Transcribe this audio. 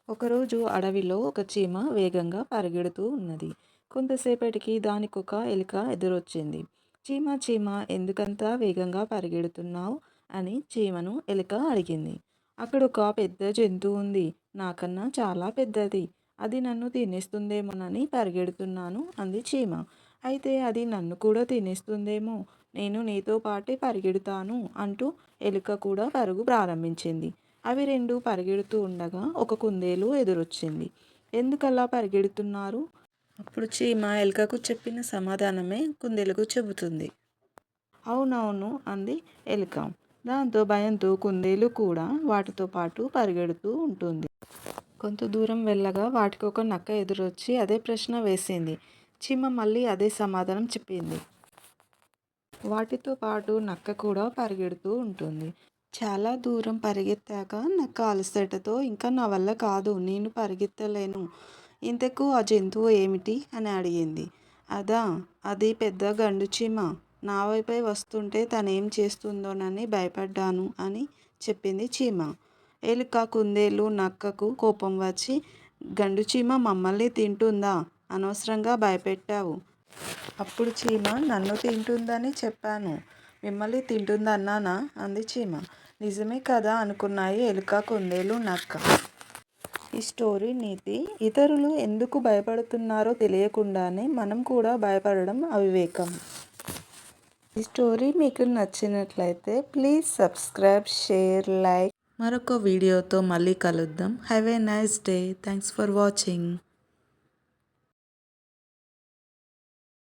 ఒకరోజు అడవిలో ఒక చీమ వేగంగా పరిగెడుతూ ఉన్నది. కొంతసేపటికి దానికొక ఎలుక ఎదురొచ్చింది. చీమ చీమ, ఎందుకంత వేగంగా పరిగెడుతున్నావు అని చీమను ఎలుక అడిగింది. అక్కడొక పెద్ద జంతువు ఉంది, నాకన్నా చాలా పెద్దది. అది నన్ను తినేస్తుందేమోనని పరిగెడుతున్నాను అంది చీమ. అయితే అది నన్ను కూడా తినేస్తుందేమో, నేను నీతో పాటే పరిగెడుతాను అంటూ ఎలుక కూడా పరుగు ప్రారంభించింది. అవి రెండు పరిగెడుతూ ఉండగా ఒక కుందేలు ఎదురొచ్చింది. ఎందుకలా పరిగెడుతున్నారు? అప్పుడు చీమ ఎలుకకు చెప్పిన సమాధానమే కుందేలుకు చెబుతుంది. అవునవును అంది ఎలుక. దాంతో భయంతో కుందేలు కూడా వాటితో పాటు పరిగెడుతూ ఉంటుంది. కొంత దూరం వెళ్ళగా వాటికి ఒక నక్క ఎదురొచ్చి అదే ప్రశ్న వేసింది. చీమ మళ్ళీ అదే సమాధానం చెప్పింది. వాటితో పాటు నక్క కూడా పరిగెడుతూ ఉంటుంది. చాలా దూరం పరిగెత్తాక నక్క అలసటతో ఇంకా నా వల్ల కాదు, నేను పరిగెత్తలేను, ఇంతకు ఆ జంతువు ఏమిటి అని అడిగింది. అదా, అది పెద్ద గండు చీమ, నా వైపే వస్తుంటే తనేం చేస్తుందోనని భయపడ్డాను అని చెప్పింది చీమ. ఎలుక, కుందేలు, నక్కకు కోపం వచ్చి, గండు చీమ మమ్మల్ని తింటుందా, అనవసరంగా భయపెట్టావు. అప్పుడు చీమ, నన్ను తింటుందని చెప్పాను, మిమ్మల్ని తింటుందన్నానా అంది చీమ. నిజమే కదా అనుకున్నాయి ఎలుక, కుందేలు, నక్క. ఈ స్టోరీ నీతి, ఇతరులు ఎందుకు భయపడుతున్నారో తెలియకుండానే మనం కూడా భయపడడం అవివేకం. ఈ స్టోరీ మీకు నచ్చినట్లయితే ప్లీజ్ సబ్స్క్రైబ్, షేర్, లైక్. మరొక వీడియోతో మళ్ళీ కలుద్దాం. Have a nice day. Thanks for watching.